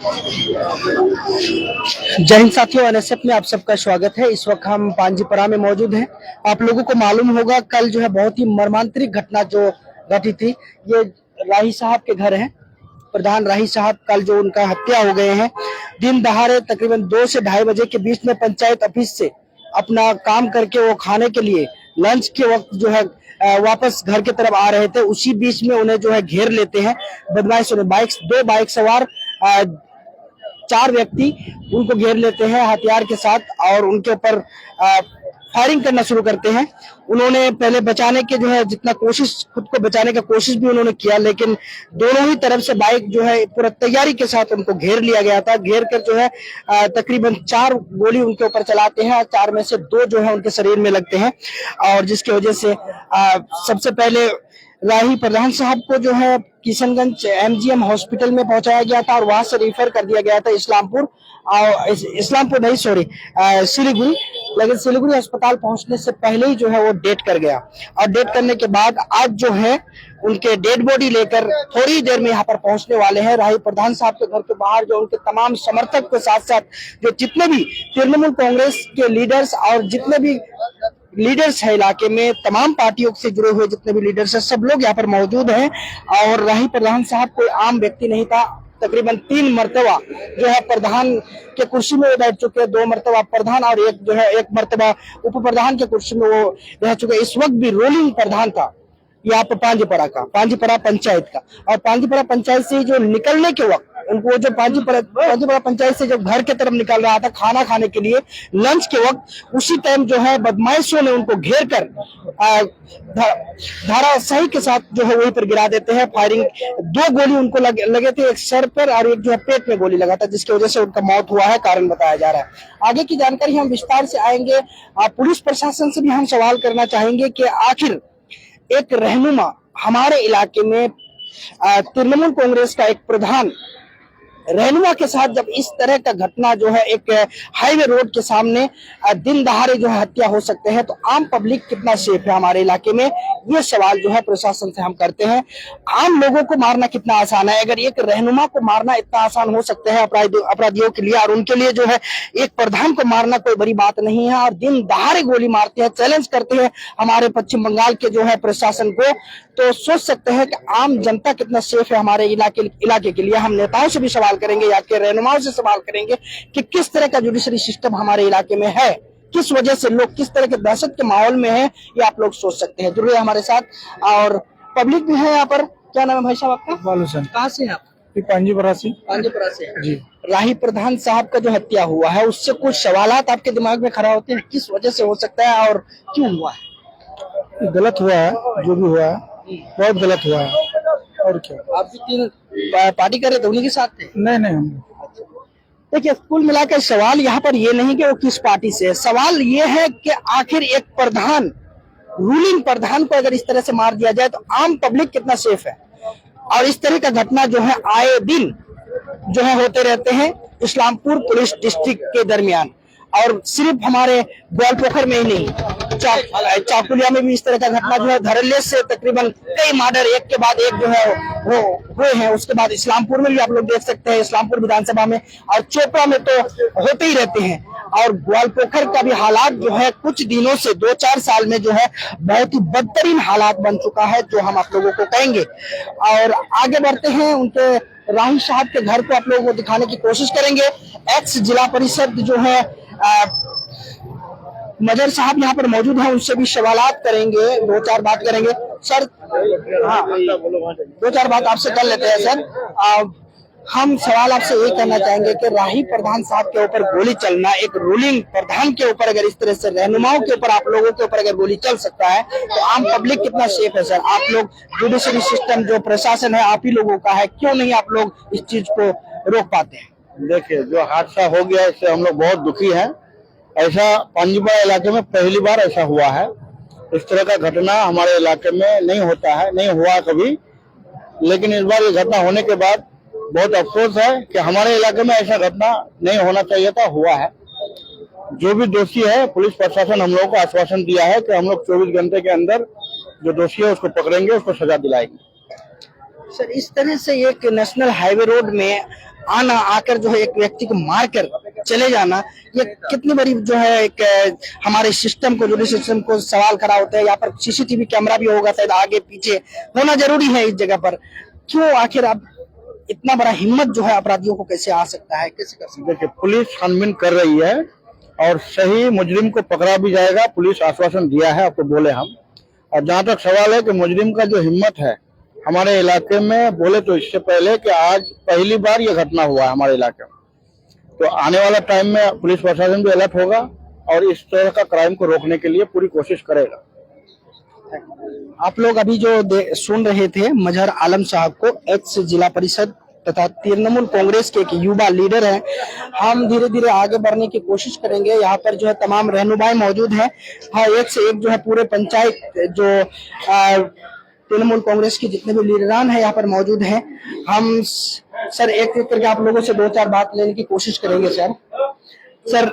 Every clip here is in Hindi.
जय हिंद साथियों, एनएसएफ में आप सबका स्वागत है। इस वक्त हम पांजीपरा में मौजूद हैं। आप लोगों को मालूम होगा कल जो है बहुत ही मर्मांतिक घटना जो घटी थी। ये राही साहब के घर है, प्रधान राही साहब, कल जो उनका हत्या हो गए हैं। दिन दहाड़े तकरीबन 2 से 2:30 बजे के बीच में पंचायत ऑफिस से अपना काम करके वो खाने के लिए लंच के वक्त जो है वापस घर की तरफ आ रहे थे। उसी बीच में उन्हें जो है घेर लेते हैं बदमाशों ने। दो बाइक सवार 4 व्यक्ति उनको घेर लेते हैं हथियार के साथ और उनके ऊपर फायरिंग करना शुरू करते हैं। उन्होंने पहले बचाने के जो है जितना कोशिश, खुद को बचाने का कोशिश भी उन्होंने किया, लेकिन दोनों ही तरफ से बाइक जो है पूरा तैयारी के साथ उनको घेर लिया गया था। घेर कर जो है तकरीबन 4 गोली उनके ऊपर चलाते हैं। 4 में से 2 जो है उनके शरीर में लगते हैं और जिसकी वजह से सबसे पहले राही प्रधान साहब को जो है किशनगंज एमजीएम हॉस्पिटल में पहुंचाया गया था और वहां से रेफर कर दिया गया था इस्लामपुर नहीं, सॉरी, सिलीगुड़ी। लेकिन सिलीगुड़ी अस्पताल पहुंचने से पहले ही जो है वो डेथ कर गया और डेथ करने के बाद आज जो है उनके डेड बॉडी लेकर थोड़ी देर में यहाँ पर पहुंचने वाले हैं। राही प्रधान साहब के घर के बाहर जो उनके तमाम समर्थक के साथ साथ जो जितने भी तृणमूल कांग्रेस के लीडर्स और जितने भी लीडर्स है इलाके में, तमाम पार्टियों से जुड़े हुए जितने भी लीडर्स हैं, सब लोग यहाँ पर मौजूद हैं। और राही प्रधान साहब कोई आम व्यक्ति नहीं था। तकरीबन 3 मर्तबा जो है प्रधान के कुर्सी में वो बैठ चुके हैं, 2 मर्तबा प्रधान और एक मर्तबा उप प्रधान के कुर्सी में वो रह चुके। इस वक्त भी रोलिंग प्रधान था यहाँ पर पांजीपरा पंचायत का। और पांजीपरा पंचायत से जो निकलने के वक्त उनको जो पांजीपरा पंचायत से जब घर के तरफ निकल रहा था खाना खाने के लिए लंच के वक्त, उसी टाइम जो है बदमाशों ने उनको घेर कर धाराशाही के साथ जो है वहीं पर गिरा देते हैं। फायरिंग 2 गोली उनको लगे थे, एक सर पर और एक जो है पेट में गोली लगा था, जिसकी वजह से उनका मौत हुआ है, कारण बताया जा रहा है। आगे की जानकारी हम विस्तार से आएंगे। पुलिस प्रशासन से भी हम सवाल करना चाहेंगे कि आखिर एक रहनुमा हमारे इलाके में तृणमूल कांग्रेस का एक प्रधान रहनुमा के साथ जब इस तरह का घटना जो है एक हाईवे रोड के सामने दिन दहाड़े जो है हत्या हो सकते हैं, तो आम पब्लिक कितना सेफ है हमारे इलाके में, ये सवाल जो है प्रशासन से हम करते हैं। आम लोगों को मारना कितना आसान है, अगर एक रहनुमा को मारना इतना आसान हो सकता है अपराधियों के लिए, और उनके लिए जो है एक प्रधान को मारना कोई बड़ी बात नहीं है, और दिन दहाड़े गोली मारते हैं, चैलेंज करते हैं हमारे पश्चिम बंगाल के जो है प्रशासन को, तो सोच सकते हैं कि आम जनता कितना सेफ है हमारे इलाके के लिए। हम नेताओं से भी सवाल करेंगे, या के रहनुमाओं से सवाल करेंगे कि किस तरह का जुडिशरी सिस्टम हमारे इलाके में है, किस वजह से लोग किस तरह के दहशत के माहौल में है, ये आप लोग सोच सकते हैं। जुड़े हमारे साथ और पब्लिक भी है यहाँ पर। क्या नाम है भाई साहब आपका? बालू सर। कहाँ से हैं आप? पांजीपरा से जी। राही प्रधान साहब का जो हत्या हुआ है, उससे कुछ सवालात आपके दिमाग में खड़ा होते हैं, किस वजह से हो सकता है और क्यों हुआ है? गलत हुआ है, जो भी हुआ है बहुत गलत हुआ है। और क्या, आप जो 3 पार्टी कर रहे थे उन्हीं के साथ थे? नहीं हम देखिए, कुल मिलाकर सवाल यहाँ पर ये नहीं कि वो किस पार्टी से है, सवाल ये है कि आखिर एक प्रधान, रूलिंग प्रधान को अगर इस तरह से मार दिया जाए तो आम पब्लिक कितना सेफ है। और इस तरह का घटना जो है आए दिन जो है होते रहते हैं इस्लामपुर पुलिस डिस्ट्रिक्ट के दरमियान, और सिर्फ हमारे ग्वालपोखर में ही नहीं, चाकुलिया में भी इस तरह का घटना जो है धड़ल्ले से तकरीबन कई मर्डर एक के बाद एक जो है वो हुए हैं। उसके बाद इस्लामपुर में भी आप लोग देख सकते हैं, इस्लामपुर विधानसभा में, और चोपड़ा में तो होते ही रहते हैं। और ग्वालपोखर का भी हालात जो है कुछ दिनों से 2-4 साल में जो है बहुत ही बदतरीन हालात बन चुका है, जो हम आप लोगों को कहेंगे। और आगे बढ़ते हैं, उनके राही साहब के घर को आप लोगों को दिखाने की कोशिश करेंगे। एक्स जिला परिषद जो है मजर साहब यहाँ पर मौजूद हैं, उनसे भी सवालात करेंगे, 2-4 बात करेंगे। सर, हाँ 2-4 बात आपसे कर लेते हैं। सर, हम सवाल आपसे ये करना चाहेंगे कि राही प्रधान साहब के ऊपर गोली चलना, एक रूलिंग प्रधान के ऊपर अगर इस तरह से रहनुमाओं के ऊपर, आप लोगों के ऊपर अगर गोली चल सकता है, तो आम पब्लिक कितना सेफ है? सर, आप लोग जुडिशरी सिस्टम जो प्रशासन है आप ही लोगों का है, क्यों नहीं आप लोग इस चीज को रोक पाते हैं? देखिए, जो हादसा हो गया इससे हम लोग बहुत दुखी हैं। ऐसा पांजीपरा इलाके में पहली बार ऐसा हुआ है। इस तरह का घटना हमारे इलाके में नहीं होता है, नहीं हुआ कभी, लेकिन इस बार ये घटना होने के बाद बहुत अफसोस है कि हमारे इलाके में ऐसा घटना नहीं होना चाहिए था, हुआ है। जो भी दोषी है, पुलिस प्रशासन हम लोगों को आश्वासन दिया है कि हम लोग 24 घंटे के अंदर जो दोषी है उसको पकड़ेंगे, उसको सजा दिलाएंगे। सर, इस तरह से एक नेशनल हाईवे रोड में आना, आकर जो है एक व्यक्ति को मार कर चले जाना, ये कितनी बड़ी जो है एक हमारे सिस्टम को, जुडिशल सिस्टम को सवाल खड़ा होता है। यहाँ पर सीसीटीवी कैमरा भी होगा शायद आगे पीछे, होना जरूरी है इस जगह पर। क्यों आखिर आप इतना बड़ा हिम्मत जो है अपराधियों को कैसे आ सकता है, कैसे कर सकते हैं? देखिए, पुलिस छानबीन कर रही है और सही मुजरिम को पकड़ा भी जाएगा, पुलिस आश्वासन दिया है, आपको बोले हम। और जहां तक सवाल है कि मुजरिम का जो हिम्मत है हमारे इलाके में, बोले तो इससे पहले कि आज पहली बार ये घटना हुआ है हमारे इलाके में, तो आने वाला टाइम में पुलिस प्रशासन भी अलर्ट होगा और इस तरह का क्राइम को रोकने के लिए पूरी कोशिश करेगा। आप लोग अभी जो सुन रहे थे मजहर आलम साहब को, एक्स जिला परिषद तथा तृणमूल कांग्रेस के एक युवा लीडर हैं। हम धीरे धीरे आगे बढ़ने की कोशिश करेंगे। यहाँ पर जो है तमाम रहनुमाई मौजूद हैं। हाँ, एक से एक जो है पूरे पंचायत जो तृणमूल कांग्रेस के जितने भी लीडरान हैं यहाँ पर मौजूद हैं। हम सर एक एक करके आप लोगों से दो चार बात लेने की कोशिश करेंगे। सर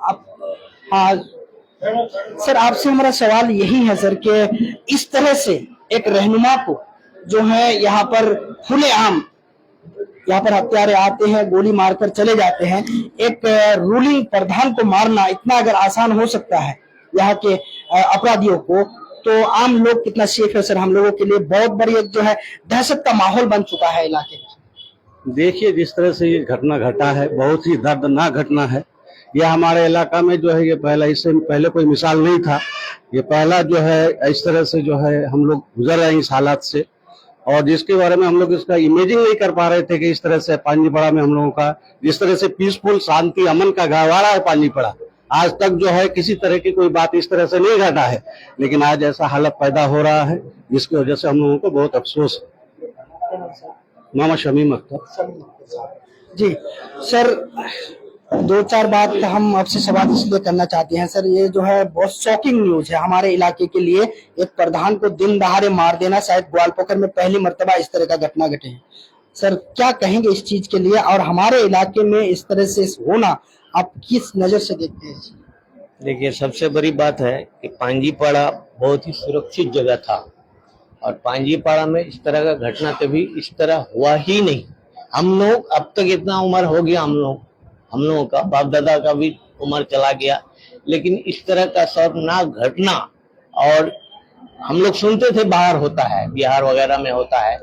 आप, हाँ सर, आपसे हमारा सवाल यही है सर कि इस तरह से एक रहनुमा को जो है यहाँ पर खुलेआम यहाँ पर हत्यारे आते हैं, गोली मारकर चले जाते हैं, एक रूलिंग प्रधान को मारना इतना अगर आसान हो सकता है यहाँ के अपराधियों को, तो आम लोग कितना सेफ है सर? हम लोगों के लिए बहुत बड़ी एक जो है दहशत का माहौल बन चुका है इलाके में। देखिए, जिस तरह से ये घटना घटा है, बहुत ही दर्दनाक घटना है। यह हमारे इलाका में जो है ये पहला, इससे पहले कोई मिसाल नहीं था। ये पहला जो है इस तरह से जो है हम लोग गुजर रहे हैं इस हालात से, और जिसके बारे में हम लोग इसका इमेजिंग नहीं कर पा रहे थे कि इस तरह से पांजीपड़ा में हम लोगों का जिस तरह से पीसफुल, शांति, अमन का गहवारा है पांजीपड़ा, आज तक जो है किसी तरह की कोई बात इस तरह से नहीं घटा है। लेकिन आज ऐसा हालत पैदा हो रहा है जिसकी वजह से हम लोगों को बहुत अफसोस है। मोहम्मद शमीम अख्तर। जी सर, दो चार बात हम आपसे सवाल इसलिए करना चाहते हैं सर। ये जो है बहुत शॉकिंग न्यूज है हमारे इलाके के लिए। एक प्रधान को दिन दहाड़े मार देना, शायद ग्वालपोखर में पहली मर्तबा इस तरह का घटना घटे है। सर क्या कहेंगे इस चीज के लिए, और हमारे इलाके में इस तरह से होना आप किस नजर से देखते हैं? देखिए, सबसे बड़ी बात है कि पांजीपाड़ा बहुत ही सुरक्षित जगह था, और पांजीपाड़ा में इस तरह का घटना कभी इस तरह हुआ ही नहीं। हम लोग अब तक इतना उम्र हो गया, हम लोगों का बाप दादा का भी उम्र चला गया, लेकिन इस तरह का शर्मनाक घटना, और हम लोग सुनते थे बाहर होता है, बिहार वगैरह में होता है,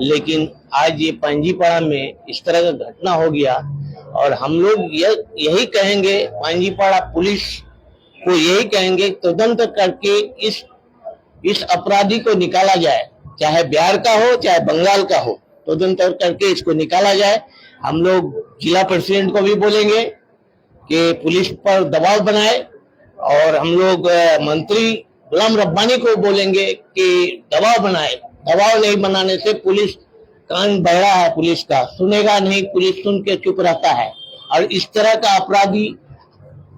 लेकिन आज ये पांजीपाड़ा में इस तरह का घटना हो गया। और हम लोग यही कहेंगे, पांजीपाड़ा पुलिस को यही कहेंगे, तुरंत करके इस अपराधी को निकाला जाए, चाहे बिहार का हो चाहे बंगाल का हो, तुरंत करके इसको निकाला जाए। हम लोग जिला प्रेसिडेंट को भी बोलेंगे कि पुलिस पर दबाव बनाए, और हम लोग मंत्री गुलाम रब्बानी को बोलेंगे कि दबाव बनाए। दबाव नहीं बनाने से पुलिस कान बहरा है, पुलिस का सुनेगा नहीं, पुलिस सुन के चुप रहता है। और इस तरह का अपराधी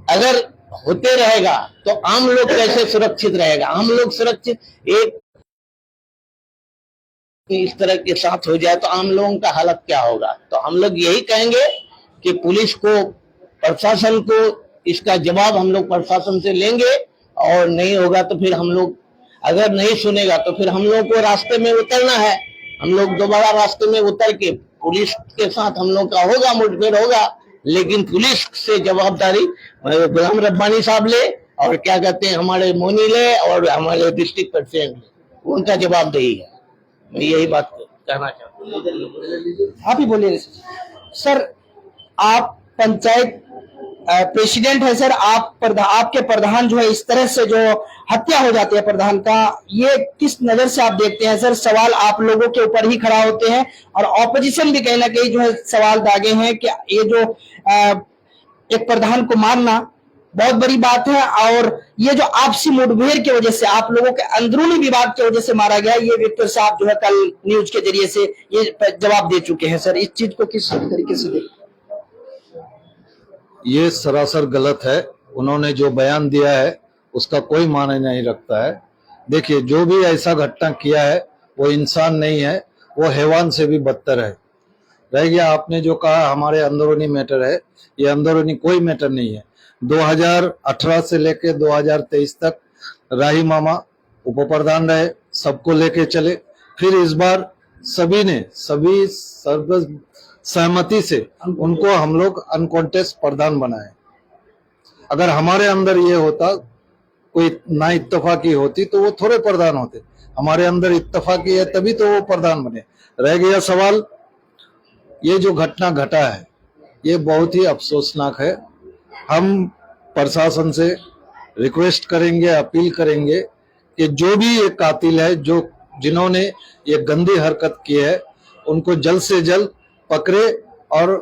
अगर होते रहेगा तो आम लोग कैसे सुरक्षित रहेगा? आम लोग सुरक्षित, एक इस तरह के साथ हो जाए तो आम लोगों का हालत क्या होगा? तो हम लोग यही कहेंगे कि पुलिस को, प्रशासन को इसका जवाब हम लोग प्रशासन से लेंगे, और नहीं होगा तो फिर हम लोग, अगर नहीं सुनेगा तो फिर हम लोग को रास्ते में उतरना है। हम लोग दोबारा रास्ते में उतर के पुलिस के साथ हम लोग का होगा, मुठभेड़ होगा, लेकिन पुलिस से जवाबदारी गुलाम रब्बानी साहब ले, और क्या कहते हैं हमारे मोनी ले, और हमारे डिस्ट्रिक्ट प्रेसिडेंट ले, उनका जवाबदेही है। मैं यही बात कहना चाहता हूँ। आप ही बोलिए सर। आप पंचायत प्रेसिडेंट है सर, आपके प्रधान जो है इस तरह से जो हत्या हो जाती है प्रधान का, ये किस नजर से आप देखते हैं सर? सवाल आप लोगों के ऊपर ही खड़ा होते हैं, और ऑपोजिशन भी कहीं ना कहीं जो है सवाल दागे हैं कि ये जो एक प्रधान को मारना बहुत बड़ी बात है, और ये जो आपसी मुठभेड़ की वजह से, आप लोगों के अंदरूनी विवाद की वजह से मारा गया, ये विक्टर साहब जो है कल न्यूज के जरिए से ये जवाब दे चुके हैं सर। इस चीज को किस तरीके से देखते? ये सरासर गलत है। उन्होंने जो बयान दिया है उसका कोई मायने नहीं रखता है। देखिए, जो भी ऐसा घटना किया है वो इंसान नहीं है, वो हैवान से भी बदतर है। रह गया आपने जो कहा हमारे अंदरूनी मैटर है, ये अंदरूनी कोई मैटर नहीं है। 2018 से लेके 2023 तक राही मामा उप प्रधान रहे, सबको लेके चले। फिर इस बार सभी सर्व सहमति से उनको हम लोग अनकॉन्टेस्ट प्रधान बनाए। अगर हमारे अंदर ये होता, कोई ना इत्तेफाकी होती तो वो थोड़े प्रधान होते। हमारे अंदर इत्तेफाकी है तभी तो वो प्रधान बने। रह गया सवाल, ये जो घटना घटा है ये बहुत ही अफसोसनाक है। हम प्रशासन से रिक्वेस्ट करेंगे, अपील करेंगे कि जो भी ये कातिल है, जिन्होंने ये गंदी हरकत की है, उनको जल्द से जल्द पकड़े और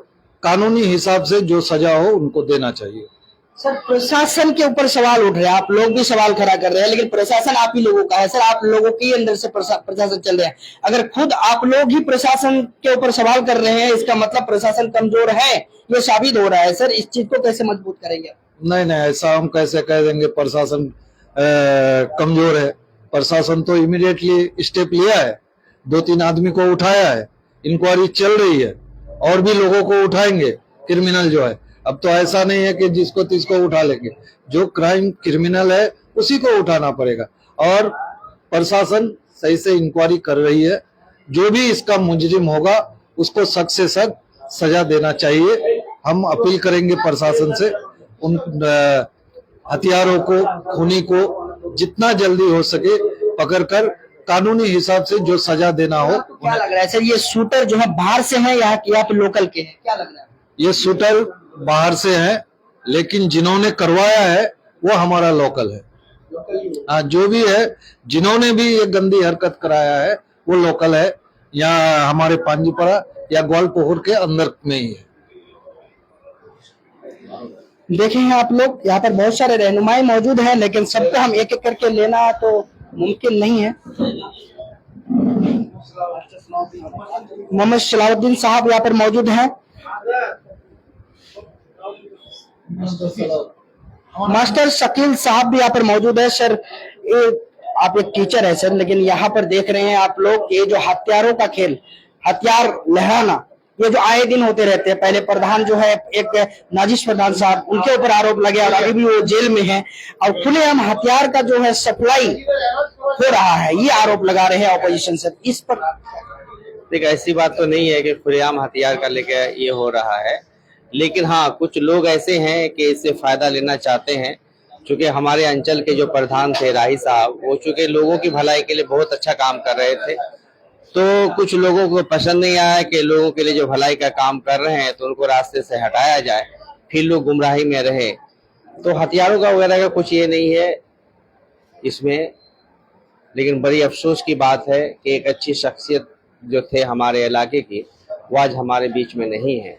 कानूनी हिसाब से जो सजा हो उनको देना चाहिए। सर, प्रशासन के ऊपर सवाल उठ रहे हैं, आप लोग भी सवाल खड़ा कर रहे हैं, लेकिन प्रशासन आप ही लोगों का है सर, आप लोगों के अंदर से प्रशासन चल रहा है। अगर खुद आप लोग ही प्रशासन के ऊपर सवाल कर रहे हैं, इसका मतलब प्रशासन कमजोर है, ये साबित हो रहा है। सर, इस चीज को कैसे मजबूत करेंगे? नहीं, ऐसा हम कैसे कह देंगे प्रशासन कमजोर है। प्रशासन तो इमीडिएटली स्टेप लिया है, 2-3 आदमी को उठाया है, इंक्वायरी चल रही है, और भी लोगों को उठाएंगे क्रिमिनल जो है। अब तो ऐसा नहीं है कि जिसको तिसको उठा लेंगे, जो क्राइम क्रिमिनल है उसी को उठाना पड़ेगा। और प्रशासन सही से इंक्वायरी कर रही है, जो भी इसका मुजरिम होगा उसको सख्त से सख्त सजा देना चाहिए। हम अपील करेंगे प्रशासन से, उन हथियारों को, खूनी को जितना जल्दी हो सके पकड़कर कानूनी हिसाब से जो सजा देना हो। क्या लग रहा है सर, ये शूटर जो है बाहर से है या पे लोकल के हैं, क्या लग रहा है? ये शूटर बाहर से है, लेकिन जिन्होंने करवाया है वो हमारा लोकल है। हाँ, जो भी है, जिन्होंने भी ये गंदी हरकत कराया है वो लोकल है, या हमारे पांजीपरा या ग्वालपोहर के अंदर में ही है। देखे हैं आप लोग, यहाँ पर बहुत सारे रहनुमाई मौजूद हैं, लेकिन सबको हम एक एक करके लेना तो मुमकिन नहीं है। मोहम्मद सलाउद्दीन साहब यहाँ पर मौजूद हैं, मास्टर शकील साहब भी यहाँ पर मौजूद है। सर, आप एक टीचर है सर, लेकिन यहाँ पर देख रहे हैं आप लोग, ये जो हथियारों का खेल, हथियार लहराना, ये जो आए दिन होते रहते हैं। पहले प्रधान जो है एक नाजिश प्रधान साहब, उनके ऊपर आरोप लगे और अभी भी वो जेल में हैं, और खुलेआम हथियार का जो है सप्लाई हो रहा है, ये आरोप लगा रहे हैं ऑपोजिशन से। इस पर देखिए, ऐसी बात तो नहीं है कि खुलेआम हथियार का लेके ये हो रहा है, लेकिन हाँ, कुछ लोग ऐसे हैं कि इससे फायदा लेना चाहते हैं। चूंकि हमारे अंचल के जो प्रधान थे राही साहब, वो चूंकि लोगों की भलाई के लिए बहुत अच्छा काम कर रहे थे, तो कुछ लोगों को पसंद नहीं आया कि लोगों के लिए जो भलाई का काम कर रहे हैं तो उनको रास्ते से हटाया जाए, फिर लोग गुमराही में रहे। तो हथियारों का वगैरह का कुछ ये नहीं है इसमें, लेकिन बड़ी अफसोस की बात है कि एक अच्छी शख्सियत जो थे हमारे इलाके की, वो आज हमारे बीच में नहीं है।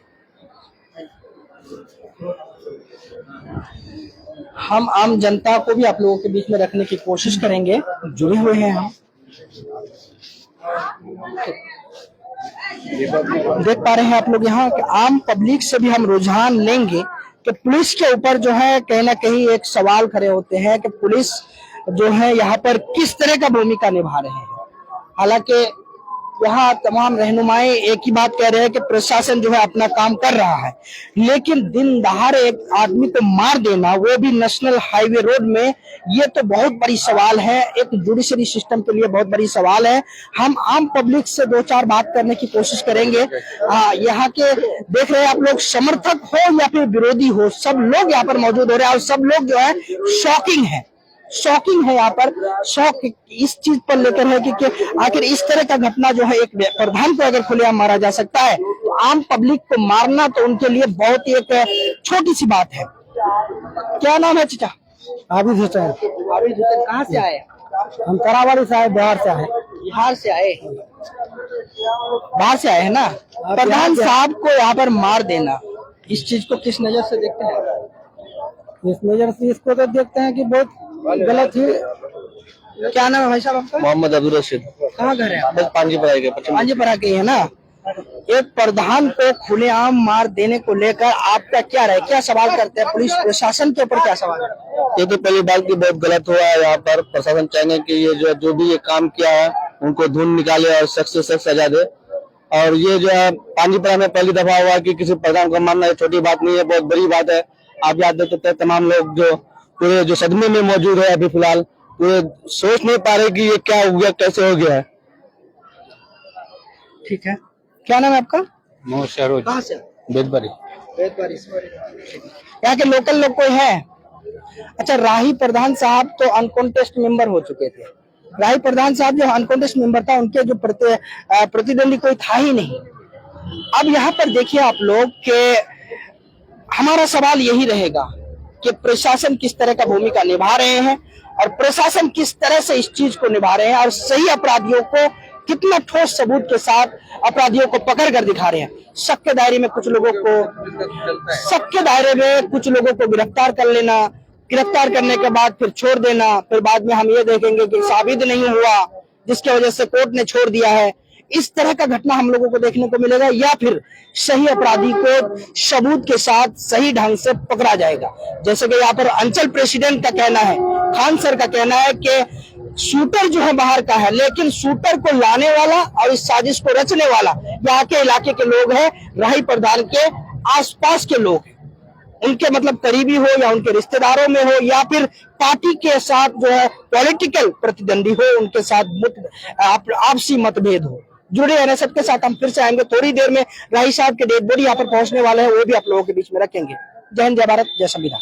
हम आम जनता को भी आप लोगों के बीच में रखने की कोशिश करेंगे, जुड़े हुए हैं हम। देख पा रहे हैं आप लोग यहाँ कि आम पब्लिक से भी हम रुझान लेंगे कि पुलिस के ऊपर जो है कहीं ना कहीं एक सवाल खड़े होते हैं कि पुलिस जो है यहाँ पर किस तरह का भूमिका निभा रहे हैं। हालांकि यहाँ तमाम रहनुमाई एक ही बात कह रहे हैं कि प्रशासन जो है अपना काम कर रहा है, लेकिन दिन दहाड़े एक आदमी को मार देना, वो भी नेशनल हाईवे रोड में, ये तो बहुत बड़ी सवाल है, एक जुडिशरी सिस्टम के लिए बहुत बड़ी सवाल है। हम आम पब्लिक से 2-4 बात करने की कोशिश करेंगे। यहाँ के देख रहे हैं आप लोग, समर्थक हो या फिर विरोधी हो, सब लोग यहाँ पर मौजूद हो रहे हैं, और सब लोग जो है शॉकिंग है यहाँ पर। शॉक इस चीज पर लेकर है कि आखिर इस तरह का घटना जो है, एक प्रधान को अगर खुलेआम मारा जा सकता है, तो आम पब्लिक को मारना तो उनके लिए बहुत ही एक छोटी सी बात है। क्या नाम है चाचा? आबिद हुसैन। आबिद हुसैन, कहाँ से आए? हम करावाड़ी से आए, बिहार से आए। बिहार से आए, बाहर से आए है ना। प्रधान साहब को यहाँ पर मार देना, इस चीज को किस नजर से देखते हैं? इस नजर से इसको तो देखते हैं कि बहुत गलत ही। क्या नाम है भाई साहब आपका? मोहम्मद अब्दुल रशीद। कहाँ घर है? बस पांजीपरा के है ना। एक प्रधान को खुलेआम मार देने को लेकर आपका क्या राय, क्या सवाल करते हैं? पुलिस प्रशासन के ऊपर क्या सवाल है? ये तो पहली बात की बहुत गलत हुआ है। यहाँ पर प्रशासन चाहेंगे कि ये जो भी ये काम किया है उनको ढूंढ निकाले और सख्त से सख्त सजा दे। और ये जो है पांजीपरा में पहली दफा हुआ कि किसी प्रधान को मारना छोटी बात नहीं है, बहुत बड़ी बात है। आप याद देते थे, तमाम लोग जो पूरे जो सदमे में मौजूद है अभी फिलहाल, पूरे सोच नहीं पा रहे कि ये क्या हो गया, कैसे हो गया है। ठीक है, क्या नाम है आपका? मोशरोज कहाँ से? बेदबरी। यहाँ के लोकल लोग कोई है? अच्छा, राही प्रधान साहब तो अनकॉन्टेस्ट मेंबर हो चुके थे। राही प्रधान साहब जो अनकॉन्टेस्ट मेंबर था, उनके जो प्रतिद्वंदी कोई था ही नहीं। अब यहाँ पर देखिए आप लोग के हमारा सवाल यही रहेगा कि प्रशासन किस तरह का भूमिका निभा रहे हैं और प्रशासन किस तरह से इस चीज को निभा रहे हैं और सही अपराधियों को कितना ठोस सबूत के साथ अपराधियों को पकड़ कर दिखा रहे हैं। शक के दायरे में कुछ लोगों को गिरफ्तार कर लेना, गिरफ्तार करने के बाद फिर छोड़ देना, फिर बाद में हम ये देखेंगे कि साबित नहीं हुआ, जिसकी वजह से कोर्ट ने छोड़ दिया है। इस तरह का घटना हम लोगों को देखने को मिलेगा, या फिर सही अपराधी को सबूत के साथ सही ढंग से पकड़ा जाएगा। जैसे कि यहाँ पर अंचल प्रेसिडेंट का कहना है, खान सर का कहना है कि शूटर जो है बाहर का है, लेकिन शूटर को लाने वाला और इस साजिश को रचने वाला यहाँ के इलाके के लोग हैं, राही प्रधान के आसपास के लोग हैं। उनके मतलब करीबी हो या उनके रिश्तेदारों में हो या फिर पार्टी के साथ जो है पॉलिटिकल प्रतिद्वंदी हो, उनके साथ आपसी मतभेद हो। जुड़े रहने सबके साथ हम फिर से आएंगे थोड़ी देर में। राही साहब के डेड बॉडी यहाँ पर पहुंचने वाले हैं, वो भी आप लोगों के बीच में रखेंगे। जय हिंद, जय भारत, जय संविधान।